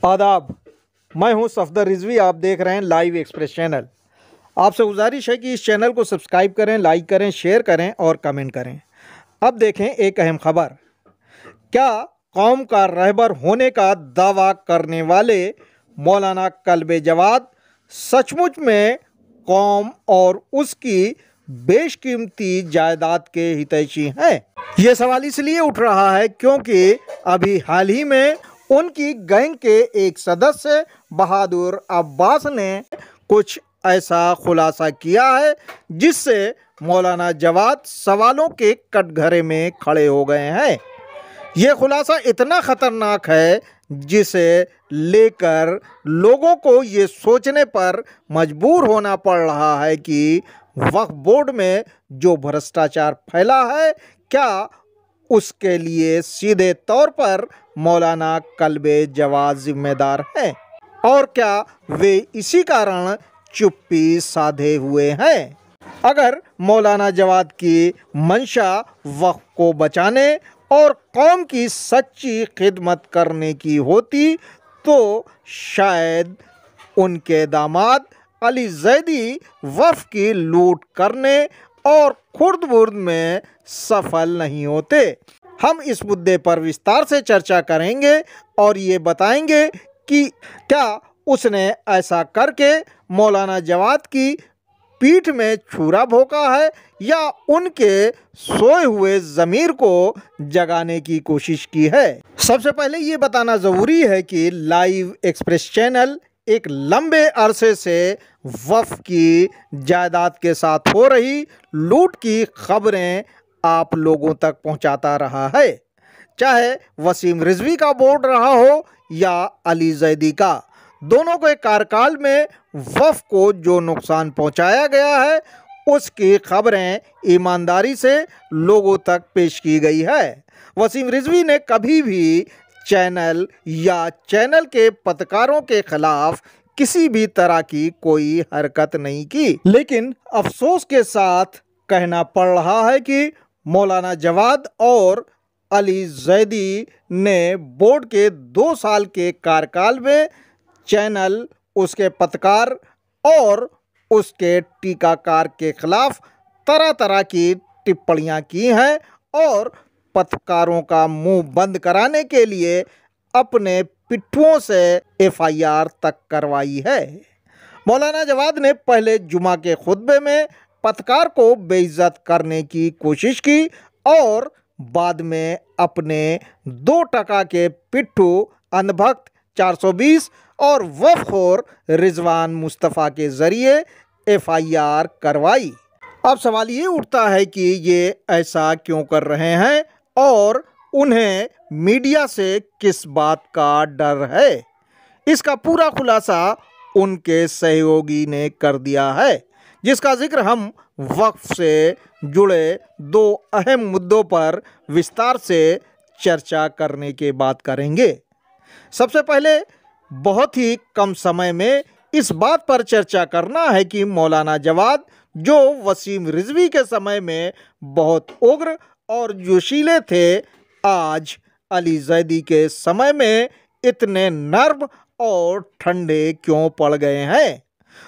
आदाब। मैं हूं सफदर रिजवी। आप देख रहे हैं लाइव एक्सप्रेस चैनल। आपसे गुजारिश है कि इस चैनल को सब्सक्राइब करें, लाइक करें, शेयर करें और कमेंट करें। अब देखें एक अहम खबर। क्या कौम का रहबर होने का दावा करने वाले मौलाना कल्बे जवाद सचमुच में कौम और उसकी बेशकीमती जायदाद के हितैषी हैं? ये सवाल इसलिए उठ रहा है क्योंकि अभी हाल ही में उनकी गैंग के एक सदस्य बहादुर अब्बास ने कुछ ऐसा खुलासा किया है जिससे मौलाना जवाद सवालों के कटघरे में खड़े हो गए हैं। यह खुलासा इतना खतरनाक है जिसे लेकर लोगों को ये सोचने पर मजबूर होना पड़ रहा है कि वक्फ बोर्ड में जो भ्रष्टाचार फैला है, क्या उसके लिए सीधे तौर पर मौलाना कल्बे जवाद जिम्मेदार हैं और क्या वे इसी कारण चुप्पी साधे हुए हैं? अगर मौलाना जवाद की मंशा वक्फ को बचाने और कौम की सच्ची खिदमत करने की होती तो शायद उनके दामाद अली जैदी वक्फ की लूट करने और खुर्द-बुर्द में सफल नहीं होते। हम इस मुद्दे पर विस्तार से चर्चा करेंगे और ये बताएंगे कि क्या उसने ऐसा करके मौलाना जवाद की पीठ में छुरा भोंका है या उनके सोए हुए ज़मीर को जगाने की कोशिश की है। सबसे पहले ये बताना ज़रूरी है कि लाइव एक्सप्रेस चैनल एक लंबे अरसे से वक्फ की जायदाद के साथ हो रही लूट की खबरें आप लोगों तक पहुंचाता रहा है, चाहे वसीम रिजवी का बोर्ड रहा हो या अली जैदी का। दोनों के कार्यकाल में वक्फ को जो नुकसान पहुंचाया गया है उसकी खबरें ईमानदारी से लोगों तक पेश की गई है। वसीम रिजवी ने कभी भी चैनल या चैनल के पत्रकारों के खिलाफ किसी भी तरह की कोई हरकत नहीं की, लेकिन अफसोस के साथ कहना पड़ रहा है कि मौलाना जवाद और अली जैदी ने बोर्ड के 2 साल के कार्यकाल में चैनल, उसके पत्रकार और उसके टीकाकार के खिलाफ तरह तरह की टिप्पणियां की हैं और पत्रकारों का मुंह बंद कराने के लिए अपने पिट्ठुओं से एफआईआर तक करवाई है। मौलाना जवाद ने पहले जुमा के खुतबे में पत्रकार को बेइज्जत करने की कोशिश की और बाद में अपने 2 टका के पिट्ठू अंधभक्त 420 और वफखोर रिजवान मुस्तफ़ा के जरिए एफआईआर करवाई। अब सवाल ये उठता है कि ये ऐसा क्यों कर रहे हैं और उन्हें मीडिया से किस बात का डर है। इसका पूरा खुलासा उनके सहयोगी ने कर दिया है, जिसका जिक्र हम वक्फ से जुड़े 2 अहम मुद्दों पर विस्तार से चर्चा करने के बाद करेंगे। सबसे पहले बहुत ही कम समय में इस बात पर चर्चा करना है कि मौलाना जवाद, जो वसीम रिजवी के समय में बहुत उग्र और जोशीले थे, आज अली जैदी के समय में इतने नर्म और ठंडे क्यों पड़ गए हैं।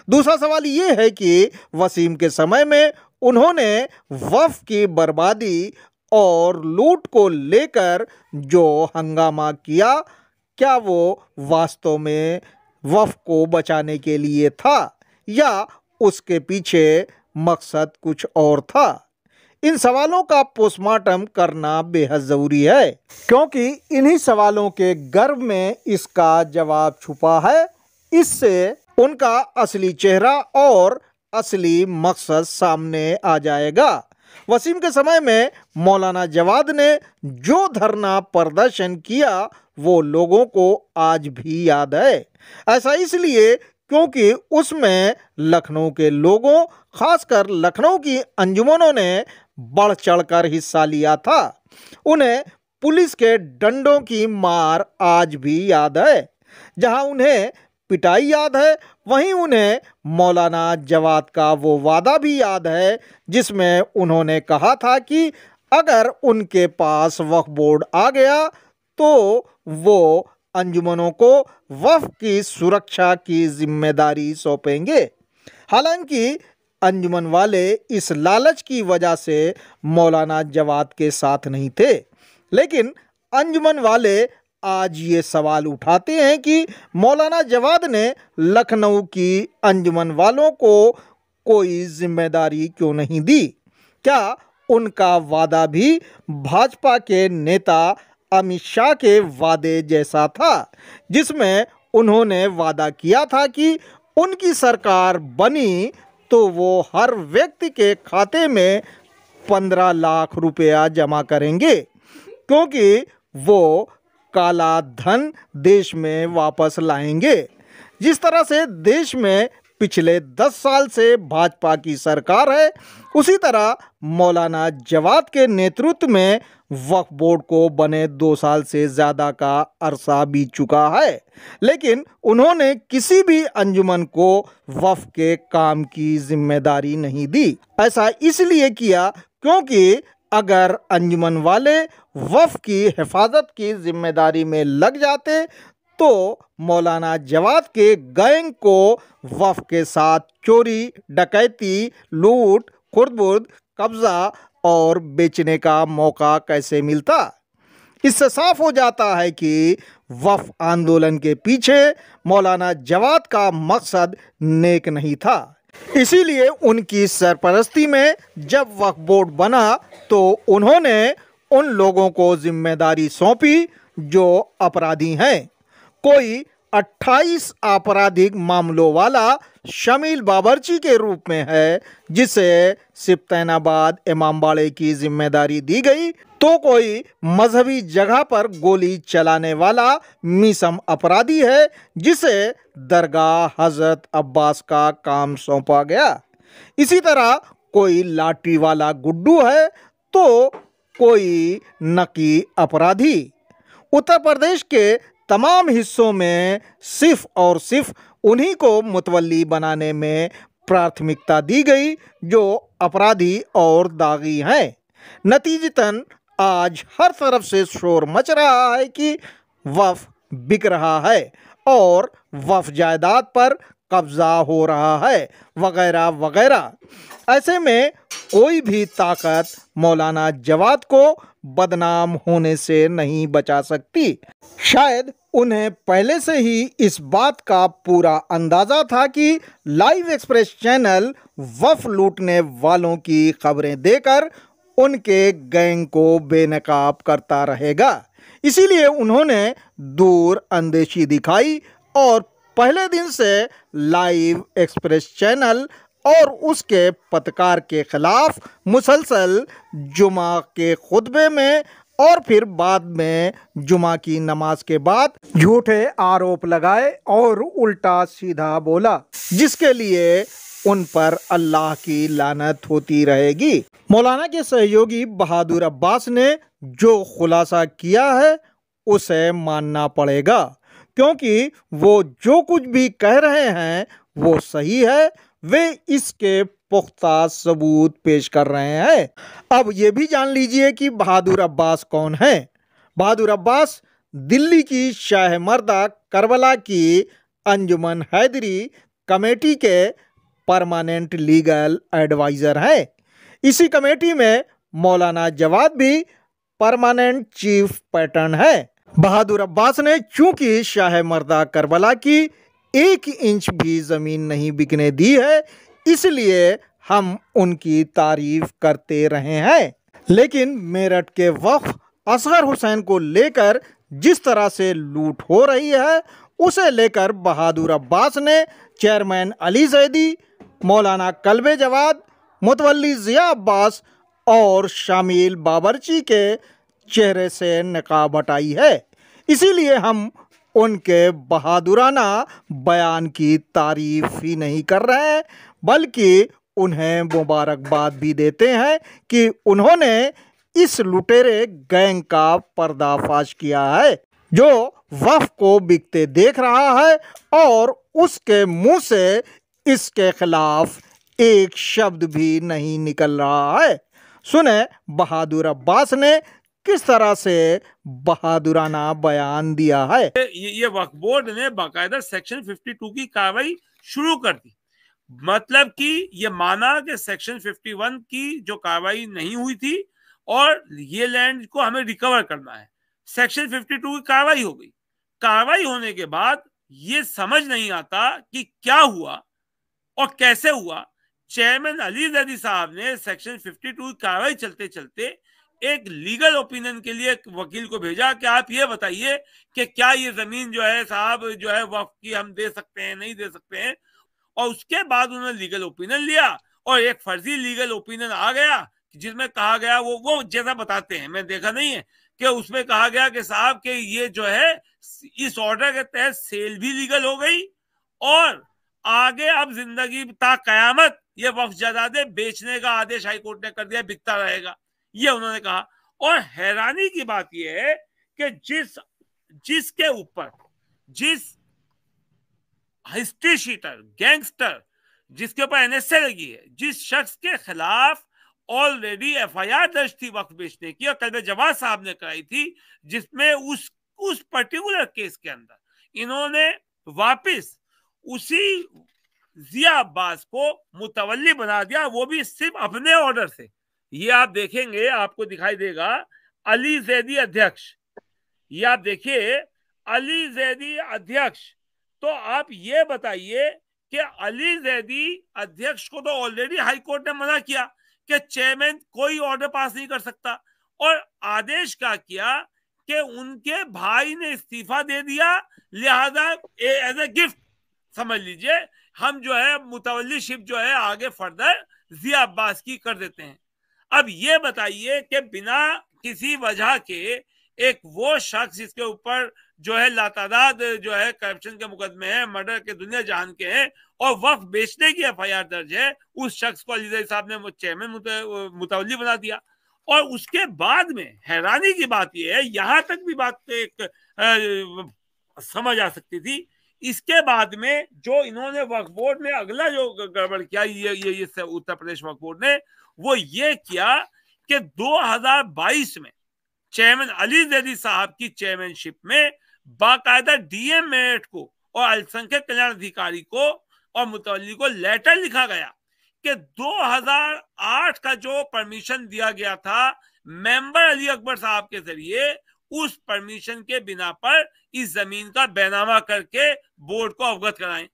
दूसरा सवाल ये है कि वसीम के समय में उन्होंने वक्फ की बर्बादी और लूट को लेकर जो हंगामा किया, क्या वो वास्तव में वक्फ को बचाने के लिए था या उसके पीछे मकसद कुछ और था। इन सवालों का पोस्टमार्टम करना बेहद ज़रूरी है क्योंकि इन्हीं सवालों के गर्भ में इसका जवाब छुपा है। इससे उनका असली चेहरा और असली मकसद सामने आ जाएगा। वसीम के समय में मौलाना जवाद ने जो धरना प्रदर्शन किया वो लोगों को आज भी याद है। ऐसा इसलिए क्योंकि उसमें लखनऊ के लोगों, खासकर लखनऊ की अंजुमनों ने बढ़ चढ़कर हिस्सा लिया था। उन्हें पुलिस के डंडों की मार आज भी याद है। जहां उन्हें पिटाई याद है, वहीं उन्हें मौलाना जवाद का वो वादा भी याद है जिसमें उन्होंने कहा था कि अगर उनके पास वक्फ बोर्ड आ गया तो वो अंजुमनों को वक्फ की सुरक्षा की जिम्मेदारी सौंपेंगे। हालांकि अंजुमन वाले इस लालच की वजह से मौलाना जवाद के साथ नहीं थे, लेकिन अंजुमन वाले आज ये सवाल उठाते हैं कि मौलाना जवाद ने लखनऊ की अंजुमन वालों को कोई जिम्मेदारी क्यों नहीं दी। क्या उनका वादा भी भाजपा के नेता अमित शाह के वादे जैसा था, जिसमें उन्होंने वादा किया था कि उनकी सरकार बनी तो वो हर व्यक्ति के खाते में 15 लाख रुपया जमा करेंगे, क्योंकि वो काला धन देश में वापस लाएंगे। जिस तरह से देश में पिछले 10 साल से भाजपा की सरकार है, उसी तरह मौलाना जवाद के नेतृत्व में वक्फ बोर्ड को बने 2 साल से ज़्यादा का अरसा बीत चुका है, लेकिन उन्होंने किसी भी अंजुमन को वक्फ के काम की जिम्मेदारी नहीं दी। ऐसा इसलिए किया क्योंकि अगर अंजुमन वाले वक्फ की हिफाजत की जिम्मेदारी में लग जाते तो मौलाना जवाद के गैंग को वक्फ के साथ चोरी, डकैती, लूट, खुर्द-बुर्द, कब्जा और बेचने का मौका कैसे मिलता। इससे साफ हो जाता है कि वक्फ आंदोलन के पीछे मौलाना जवाद का मकसद नेक नहीं था। इसीलिए उनकी सरपरस्ती में जब वक्फ बोर्ड बना तो उन्होंने उन लोगों को जिम्मेदारी सौंपी जो अपराधी हैं। कोई 28 आपराधिक मामलों वाला शमील बाबरची के रूप में है, जिसे सिफ्तैनाबाद इमामबाड़े की जिम्मेदारी दी गई, तो कोई मजहबी जगह पर गोली चलाने वाला मीसम अपराधी है, जिसे दरगाह हजरत अब्बास का काम सौंपा गया। इसी तरह कोई लाठी वाला गुड्डू है तो कोई नकी अपराधी। उत्तर प्रदेश के तमाम हिस्सों में सिर्फ और सिर्फ उन्हीं को मुतवल्ली बनाने में प्राथमिकता दी गई जो अपराधी और दागी हैं। नतीजतन आज हर तरफ से शोर मच रहा है कि वक्फ बिक रहा है और वक्फ जायदाद पर कब्जा हो रहा है, वगैरह वगैरह। ऐसे में कोई भी ताकत मौलाना जवाद को बदनाम होने से नहीं बचा सकती। शायद उन्हें पहले से ही इस बात का पूरा अंदाजा था कि लाइव एक्सप्रेस चैनल वक्फ लूटने वालों की खबरें देकर उनके गैंग को बेनकाब करता रहेगा। इसीलिए उन्होंने दूर अंदेशी दिखाई और पहले दिन से लाइव एक्सप्रेस चैनल और उसके पत्रकार के खिलाफ मुसलसल जुमा के खुतबे में और फिर बाद में जुमा की नमाज के बाद झूठे आरोप लगाए और उल्टा सीधा बोला, जिसके लिए उन पर अल्लाह की लानत होती रहेगी। मौलाना के सहयोगी बहादुर अब्बास ने जो खुलासा किया है उसे मानना पड़ेगा, क्योंकि वो जो कुछ भी कह रहे हैं वो सही है। वे इसके पुख्ता सबूत पेश कर रहे हैं। अब ये भी जान लीजिए कि बहादुर अब्बास कौन है। बहादुर अब्बास दिल्ली की शाह मर्दा करबला की अंजुमन हैदरी कमेटी के परमानेंट लीगल एडवाइज़र हैं। इसी कमेटी में मौलाना जवाद भी परमानेंट चीफ पैटर्न है। बहादुर अब्बास ने चूंकि शाह मर्दा करबला की 1 इंच भी ज़मीन नहीं बिकने दी है, इसलिए हम उनकी तारीफ करते रहे हैं। लेकिन मेरठ के वक्फ असगर हुसैन को लेकर जिस तरह से लूट हो रही है, उसे लेकर बहादुर अब्बास ने चेयरमैन अली जैदी, मौलाना कल्बे जवाद, मुतवल्ली ज़िया अब्बास और शामिल बाबरची के चेहरे से नकाब हटाई है। इसीलिए हम उनके बहादुराना बयान की तारीफ ही नहीं कर रहे हैं, बल्कि उन्हें मुबारकबाद भी देते हैं कि उन्होंने इस लुटेरे गैंग का पर्दाफाश किया है, जो वक्फ को बिकते देख रहा है और उसके मुंह से इसके खिलाफ एक शब्द भी नहीं निकल रहा है। सुने बहादुर अब्बास ने किस तरह से बहादुराना बयान दिया है। ये वक्फ बोर्ड ने बाकायदा सेक्शन 52 की कार्रवाई शुरू कर दी। मतलब कि ये माना कि सेक्शन 51 की जो कार्रवाई नहीं हुई थी और ये लैंड को हमें रिकवर करना है। सेक्शन 52 की कार्रवाई हो गई। कार्रवाई होने के बाद ये समझ नहीं आता कि क्या हुआ और कैसे हुआ। चेयरमैन अली जैदी साहब ने सेक्शन 52 की कार्रवाई चलते चलते एक लीगल ओपिनियन के लिए वकील को भेजा कि आप ये बताइए कि क्या ये जमीन जो है साहब जो है वक्फ की हम दे सकते हैं नहीं दे सकते हैं। और उसके बाद उन्होंने लीगल ओपिनियन लिया और एक फर्जी लीगल ओपिनियन आ गया जिसमें कहा गया वो जैसा बताते हैं, मैं देखा नहीं है, कि उसमें कहा गया कि साहब के ये जो है इस ऑर्डर के तहत सेल भी लीगल हो गई और आगे अब जिंदगी ता कयामत ये वक्फ जायदादें बेचने का आदेश हाईकोर्ट ने कर दिया, बिकता रहेगा, ये उन्होंने कहा। और हैरानी की बात यह है कि जिसके ऊपर जिस हिस्ट्री शीटर गैंगस्टर जिसके ऊपर एनएसए लगी है, जिस शख्स के खिलाफ ऑलरेडी एफआईआर दर्ज थी वक्त बेचने की और कल जवाब साहब ने कराई थी, जिसमें उस पर्टिकुलर केस के अंदर इन्होंने वापस उसी जिया अब्बास को मुतवल्ली बना दिया, वो भी सिर्फ अपने ऑर्डर से। ये आप देखेंगे, आपको दिखाई देगा अली जैदी अध्यक्ष, ये आप देखिए अली जैदी अध्यक्ष। तो आप ये बताइए कि अली जैदी अध्यक्ष को तो ऑलरेडी हाईकोर्ट ने मना किया कि चेयरमैन कोई ऑर्डर पास नहीं कर सकता, और आदेश क्या किया कि उनके भाई ने इस्तीफा दे दिया, लिहाजा एज ए गिफ्ट समझ लीजिए हम जो है मुतवल्लीशिप जो है आगे फर्दर जिया अब्बास की कर देते हैं। अब ये बताइए कि बिना किसी वजह के एक वो शख्स जिसके ऊपर जो है लातादाद जो है करप्शन के मुकदमे हैं, मर्डर के दुनिया जहान के हैं और वक्फ बेचने की एफआईआर दर्ज है, उस शख्स को अली साहब ने चेयरमैन मुतवल्ली बना दिया। और उसके बाद में हैरानी की बात यह है, यहां तक भी बात एक समझ आ सकती थी, इसके बाद में जो इन्होंने वक्फ बोर्ड ने अगला जो गड़बड़ किया ये उत्तर प्रदेश वक्फ बोर्ड ने, वो ये किया कि 2022 में चेयरमैन अली जैदी साहब की चेयरमैनशिप में बाकायदा डीएम मेरठ को और अल्पसंख्यक कल्याण अधिकारी को और मुतवल्ली को लेटर लिखा गया कि 2008 का जो परमिशन दिया गया था मेंबर अली अकबर साहब के जरिए, उस परमिशन के बिना पर इस जमीन का बैनामा करके बोर्ड को अवगत कराएं।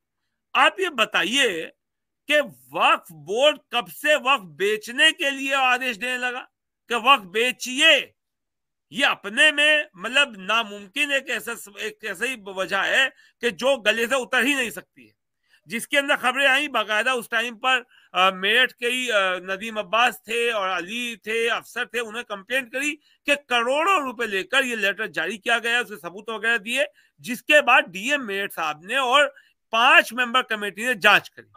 आप ये बताइए कि वक्फ बोर्ड कब से वक्फ बेचने के लिए आदेश देने लगा कि वक्फ बेचिए? ये अपने में मतलब नामुमकिन एक ऐसा ही वजह है कि जो गले से उतर ही नहीं सकती है। जिसके अंदर खबरें आई बाकायदा उस टाइम पर मेरठ के ही नदीम अब्बास थे और अली थे, अफसर थे, उन्हें कंप्लेंट करी कि करोड़ों रुपए लेकर ये लेटर जारी किया गया, उसके सबूत वगैरह दिए, जिसके बाद डीएम मेरठ साहब ने और 5 मेंबर कमेटी ने जांच करी।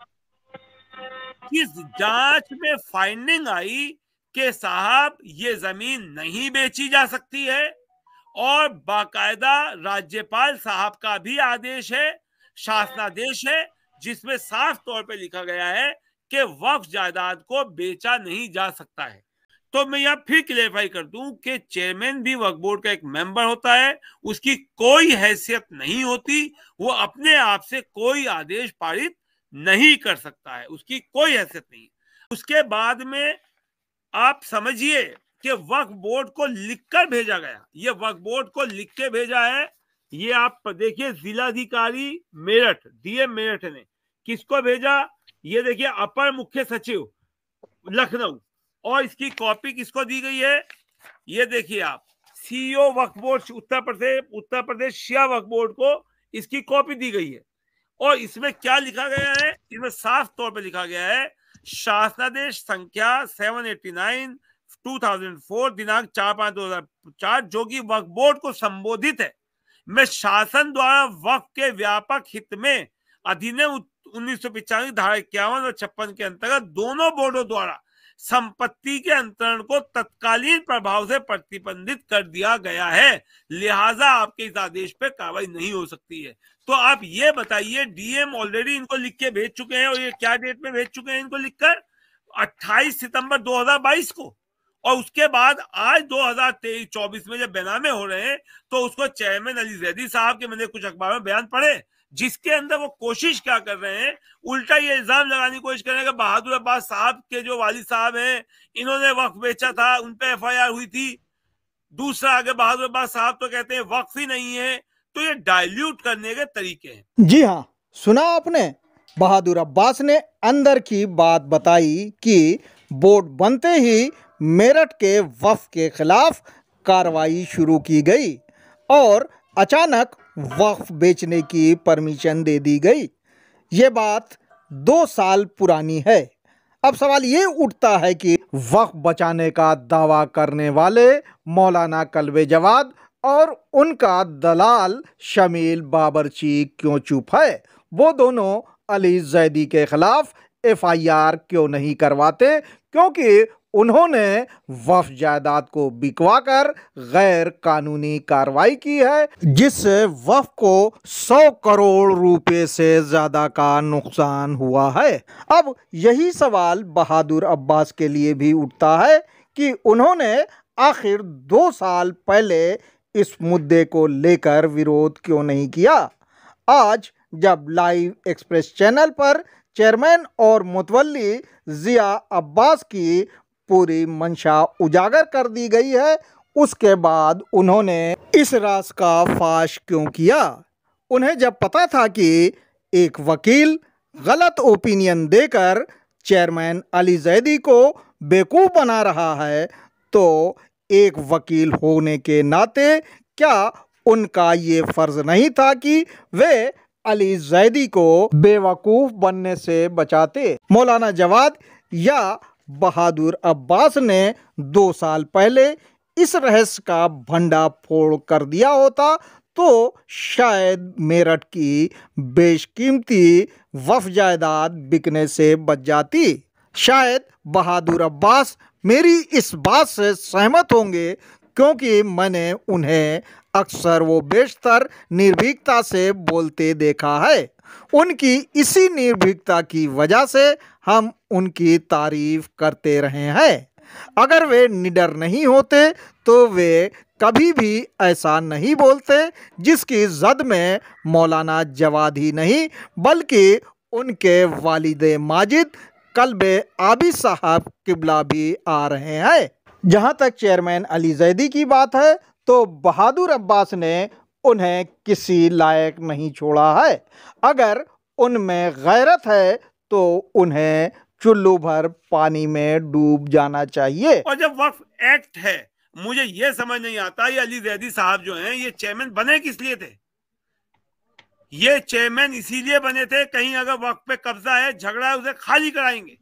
इस जांच में फाइंडिंग आई कि साहब ये जमीन नहीं बेची जा सकती है और बाकायदा राज्यपाल साहब का भी आदेश है, शासनादेश है, जिसमें साफ तौर पे लिखा गया है कि वक्फ जायदाद को बेचा नहीं जा सकता है। तो मैं यहां फिर क्लेरिफाई कर दूं कि चेयरमैन भी वक्फ बोर्ड का एक मेंबर होता है, उसकी कोई हैसियत नहीं होती, वो अपने आप से कोई आदेश पारित नहीं कर सकता है, उसकी कोई हैसियत नहीं। उसके बाद में आप समझिए कि वक्फ बोर्ड को लिखकर भेजा गया, ये वक्फ बोर्ड को लिख के भेजा है, ये आप देखिए जिलाधिकारी मेरठ डीएम मेरठ ने किसको भेजा, ये देखिए अपर मुख्य सचिव लखनऊ, और इसकी कॉपी किसको दी गई है, ये देखिए आप सीईओ वक्फ बोर्ड उत्तर प्रदेश शिया वक्फ बोर्ड को इसकी कॉपी दी गई है। और इसमें क्या लिखा गया है, इसमें साफ तौर पर लिखा गया है शासनादेश संख्या 789 2004 दिनांक 4/5/2004 जो कि वक्फ बोर्ड को संबोधित है, में शासन द्वारा वक्फ के व्यापक हित में अधिनियम 1995 धारा 51 और 56 के अंतर्गत दोनों बोर्डों द्वारा संपत्ति के अंतरण को तत्कालीन प्रभाव से प्रतिबंधित कर दिया गया है, लिहाजा आपके इस आदेश पे कार्रवाई नहीं हो सकती है। तो आप ये बताइए, डीएम ऑलरेडी इनको लिख के भेज चुके हैं और ये क्या डेट में भेज चुके हैं इनको लिखकर, 28 सितंबर 2022 को, और उसके बाद आज 2023-24 में जब बेनामे हो रहे हैं तो उसको चेयरमैन अली जैदी साहब के मैंने कुछ अखबार में बयान पढ़े, जिसके अंदर वो कोशिश क्या कर रहे हैं, उल्टा ये इल्जाम लगाने की कोशिश कर रहे हैं कि बहादुर अब्बास साहब के जो वालिद साहब हैं इन्होंने वक्फ बेचा था, उन पे FIR हुई थी। दूसरा आगे बहादुर अब्बास साहब तो कहते हैं वक्फ ही नहीं है। तो ये डाइल्यूट करने के तरीके हैं। जी हाँ, सुना आपने। बहादुर अब्बास ने अंदर की बात बताई कि बोर्ड बनते ही मेरठ के वक्फ के खिलाफ कार्रवाई शुरू की गई और अचानक वक्फ बेचने की परमिशन दे दी गई। ये बात 2 साल पुरानी है। अब सवाल ये उठता है कि वक्फ बचाने का दावा करने वाले मौलाना कल्बे जवाद और उनका दलाल शमील बाबरची क्यों चुप है? वो दोनों अली जैदी के खिलाफ FIR क्यों नहीं करवाते? क्योंकि उन्होंने वक्फ जायदाद को बिकवाकर गैर कानूनी कार्रवाई की है, जिससे वक्फ को 100 करोड़ रुपए से ज्यादा का नुकसान हुआ है। अब यही सवाल बहादुर अब्बास के लिए भी उठता है कि उन्होंने आखिर 2 साल पहले इस मुद्दे को लेकर विरोध क्यों नहीं किया। आज जब लाइव एक्सप्रेस चैनल पर चेयरमैन और मुतवल्ली जिया अब्बास की पूरी मंशा उजागर कर दी गई है, उसके बाद उन्होंने इस राज का फाश क्यों किया? उन्हें जब पता था कि एक वकील गलत ओपिनियन देकर चेयरमैन अली जैदी को बेवकूफ़ बना रहा है, तो एक वकील होने के नाते क्या उनका ये फर्ज नहीं था कि वे अली जैदी को बेवकूफ़ बनने से बचाते? मौलाना जवाद या बहादुर अब्बास ने 2 साल पहले इस रहस्य का भंडाफोड़ कर दिया होता तो शायद मेरठ की बेशकीमती वक्फ जायदाद बिकने से बच जाती। शायद बहादुर अब्बास मेरी इस बात से सहमत होंगे, क्योंकि मैंने उन्हें अक्सर वो बेशतर निर्भीकता से बोलते देखा है। उनकी इसी निर्भीकता की वजह से हम उनकी तारीफ करते रहे हैं। अगर वे निडर नहीं होते तो वे कभी भी ऐसा नहीं बोलते, जिसकी जद में मौलाना जवाद ही नहीं बल्कि उनके वालिदे माजिद कल्बे आबी साहब किबला भी आ रहे हैं। जहां तक चेयरमैन अली जैदी की बात है तो बहादुर अब्बास ने उन्हें किसी लायक नहीं छोड़ा है। अगर उनमें गैरत है तो उन्हें चुल्लू भर पानी में डूब जाना चाहिए। और जब वक्फ एक्ट है, मुझे ये समझ नहीं आता ये अली जैदी साहब जो हैं ये चेयरमैन बने किस लिए थे? ये चेयरमैन इसीलिए बने थे कहीं अगर वक्फ पे कब्जा है, झगड़ा है, उसे खाली कराएंगे,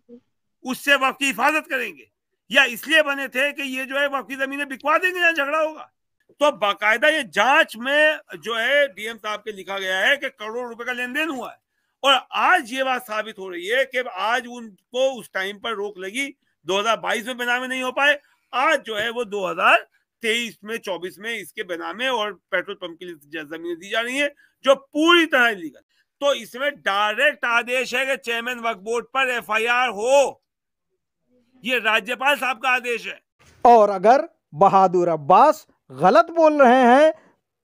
उससे वक्फ की हिफाजत करेंगे, या इसलिए बने थे कि ये जो है वक्फ की जमीनें बिकवा देंगे जहां झगड़ा होगा। तो बाकायदा ये जांच में जो है DM साहब के लिखा गया है कि करोड़ रुपए का लेन देन हुआ है। और आज ये बात साबित हो रही है कि आज उनको उस टाइम पर रोक लगी, 2022 में बेनामे नहीं हो पाए, आज जो है वो 2023 में 24 में इसके बेनामे और पेट्रोल पंप के लिए जमीनें दी जा रही है जो पूरी तरह इलीगल। तो इसमें डायरेक्ट आदेश है कि चेयरमैन वक्फ बोर्ड पर FIR हो, ये राज्यपाल साहब का आदेश है। और अगर बहादुर अब्बास गलत बोल रहे हैं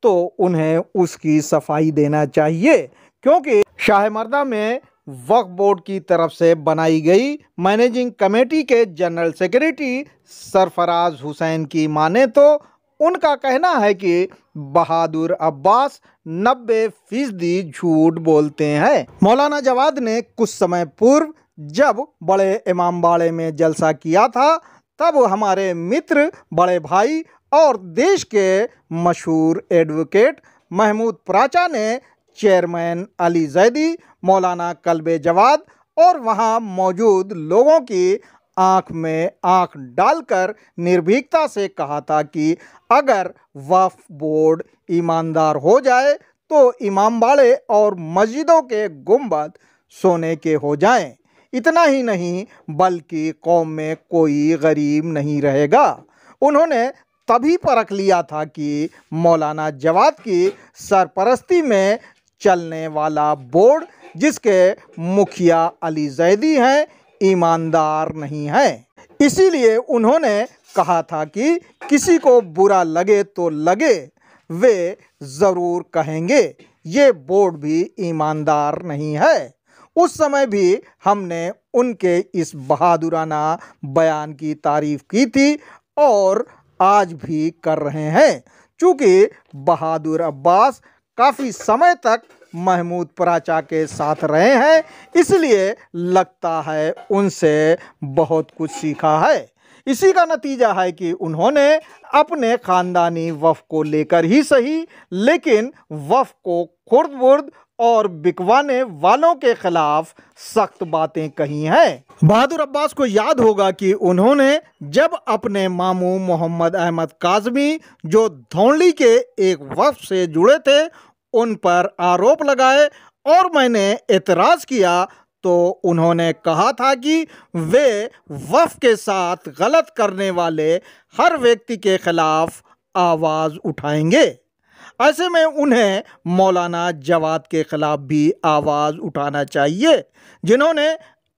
तो उन्हें उसकी सफाई देना चाहिए, क्योंकि शाहमर्दा में वक्फ बोर्ड की तरफ से बनाई गई मैनेजिंग कमेटी के जनरल सेक्रेटरी सरफराज हुसैन की माने तो उनका कहना है कि बहादुर अब्बास 90% झूठ बोलते हैं। मौलाना जवाद ने कुछ समय पूर्व जब बड़े इमामबाड़े में जलसा किया था, तब हमारे मित्र, बड़े भाई और देश के मशहूर एडवोकेट महमूद प्राचा ने चेयरमैन अली जैदी, मौलाना कल्बे जवाद और वहां मौजूद लोगों की आंख में आंख डालकर निर्भीकता से कहा था कि अगर वक्फ बोर्ड ईमानदार हो जाए तो इमामबाड़े और मस्जिदों के गुंबद सोने के हो जाएं। इतना ही नहीं बल्कि कौम में कोई गरीब नहीं रहेगा। उन्होंने तभी परख लिया था कि मौलाना जवाद की सरपरस्ती में चलने वाला बोर्ड, जिसके मुखिया अली जैदी हैं, ईमानदार नहीं है। इसीलिए उन्होंने कहा था कि किसी को बुरा लगे तो लगे, वे ज़रूर कहेंगे ये बोर्ड भी ईमानदार नहीं है। उस समय भी हमने उनके इस बहादुराना बयान की तारीफ की थी और आज भी कर रहे हैं। चूँकि बहादुर अब्बास काफ़ी समय तक महमूद पराचा के साथ रहे हैं, इसलिए लगता है उनसे बहुत कुछ सीखा है। इसी का नतीजा है कि उन्होंने अपने ख़ानदानी वफ़ को लेकर ही सही, लेकिन वफ़ को खुर्द-बुर्द और बिकवाने वालों के खिलाफ सख्त बातें कही हैं। बहादुर अब्बास को याद होगा कि उन्होंने जब अपने मामू मोहम्मद अहमद काज़मी, जो धौंली के एक वफ़ से जुड़े थे, उन पर आरोप लगाए और मैंने एतराज़ किया, तो उन्होंने कहा था कि वे वफ़ के साथ गलत करने वाले हर व्यक्ति के खिलाफ आवाज़ उठाएंगे। ऐसे में उन्हें मौलाना जवाद के खिलाफ भी आवाज़ उठाना चाहिए, जिन्होंने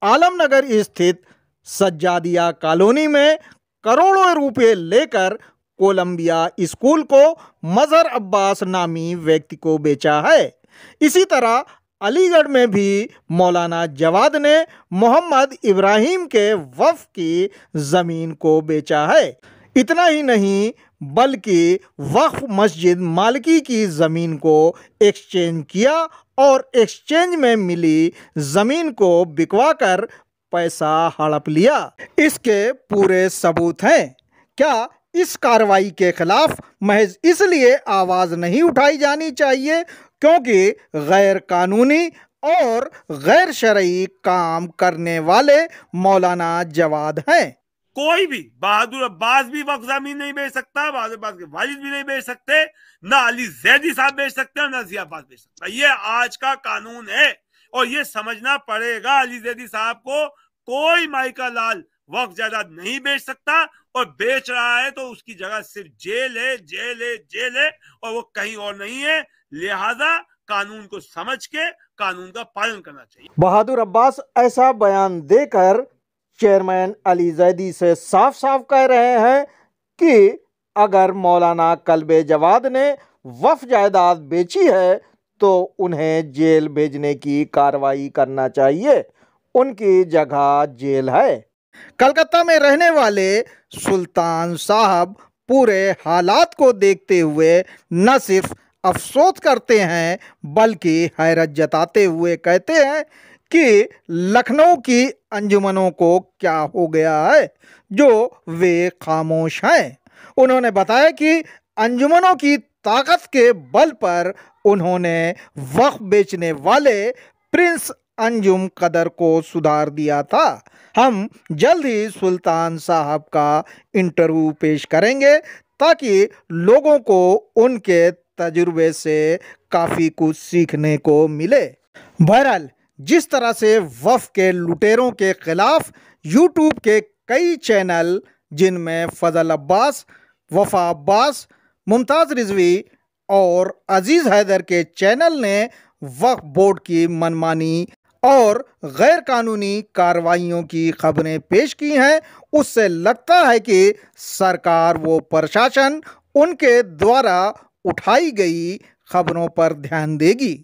आलमनगर स्थित सज्जादिया कॉलोनी में करोड़ों रुपए लेकर कोलंबिया स्कूल को मज़हर अब्बास नामी व्यक्ति को बेचा है। इसी तरह अलीगढ़ में भी मौलाना जवाद ने मोहम्मद इब्राहिम के वफ़ की ज़मीन को बेचा है। इतना ही नहीं बल्कि वक्फ मस्जिद मालिकी की ज़मीन को एक्सचेंज किया और एक्सचेंज में मिली ज़मीन को बिकवा कर पैसा हड़प लिया। इसके पूरे सबूत हैं। क्या इस कार्रवाई के खिलाफ महज इसलिए आवाज़ नहीं उठाई जानी चाहिए क्योंकि गैर कानूनी और गैर शरई काम करने वाले मौलाना जवाद हैं? कोई भी बहादुर अब्बास भी वक्फ जमीन नहीं बेच सकता, बहादुर अब्बास के वालिद भी नहीं बेच सकते, ना अली जैदी साहब बेच सकते हैं, ना जिया अब्बास बेच सकता। ये आज का कानून है और ये समझना पड़ेगा अली जैदी साहब को। कोई माइका लाल वक्फ जायदाद नहीं बेच सकता और बेच रहा है तो उसकी जगह सिर्फ जेल है, जेल है, जेल है और वो कहीं और नहीं है। लिहाजा कानून को समझ के कानून का पालन करना चाहिए। बहादुर अब्बास ऐसा बयान देकर चेयरमैन अली जैदी से साफ साफ कह रहे हैं कि अगर मौलाना कल्बे जवाद ने वफ़ जायदाद बेची है तो उन्हें जेल भेजने की कार्रवाई करना चाहिए। उनकी जगह जेल है। कलकत्ता में रहने वाले सुल्तान साहब पूरे हालात को देखते हुए न सिर्फ अफसोस करते हैं बल्कि हैरत जताते हुए कहते हैं कि लखनऊ की अंजुमनों को क्या हो गया है जो वे खामोश हैं। उन्होंने बताया कि अंजुमनों की ताकत के बल पर उन्होंने वक्फ बेचने वाले प्रिंस अंजुम कदर को सुधार दिया था। हम जल्द ही सुल्तान साहब का इंटरव्यू पेश करेंगे ताकि लोगों को उनके तजुर्बे से काफ़ी कुछ सीखने को मिले। बहरहाल जिस तरह से वफ़ के लुटेरों के खिलाफ यूट्यूब के कई चैनल जिनमें फजल अब्बास, वफ़ा अब्बास, मुमताज़ रिजवी और अजीज़ हैदर के चैनल ने वक्फ बोर्ड की मनमानी और गैर कानूनी कार्रवाइयों की खबरें पेश की हैं, उससे लगता है कि सरकार वो प्रशासन उनके द्वारा उठाई गई खबरों पर ध्यान देगी।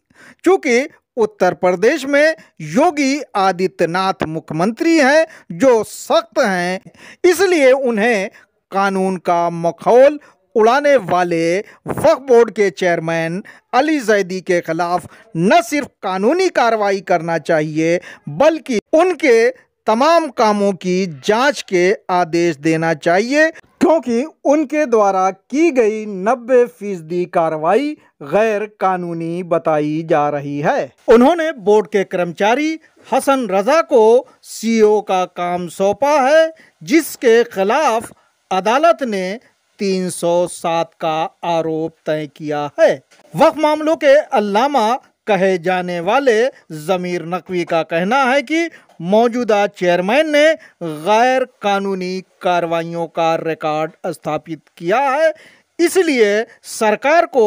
चूँकि उत्तर प्रदेश में योगी आदित्यनाथ मुख्यमंत्री हैं जो सख्त हैं, इसलिए उन्हें कानून का मखौल उड़ाने वाले वक्फ बोर्ड के चेयरमैन अली जैदी के खिलाफ न सिर्फ कानूनी कार्रवाई करना चाहिए बल्कि उनके तमाम कामों की जांच के आदेश देना चाहिए, क्योंकि उनके द्वारा की गई 90% कार्रवाई गैर कानूनी बताई जा रही है। उन्होंने बोर्ड के कर्मचारी हसन रजा को सीईओ का काम सौंपा है, जिसके खिलाफ अदालत ने 307 का आरोप तय किया है। वक्फ मामलों के अल्लामा कहे जाने वाले ज़मीर नकवी का कहना है कि मौजूदा चेयरमैन ने गैर कानूनी कार्रवाइयों का रिकॉर्ड स्थापित किया है, इसलिए सरकार को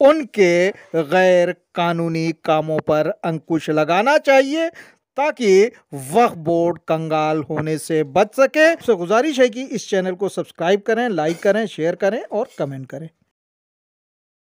उनके गैर कानूनी कामों पर अंकुश लगाना चाहिए ताकि वक्फ बोर्ड कंगाल होने से बच सके। आपसे गुजारिश है कि इस चैनल को सब्सक्राइब करें, लाइक करें, शेयर करें और कमेंट करें।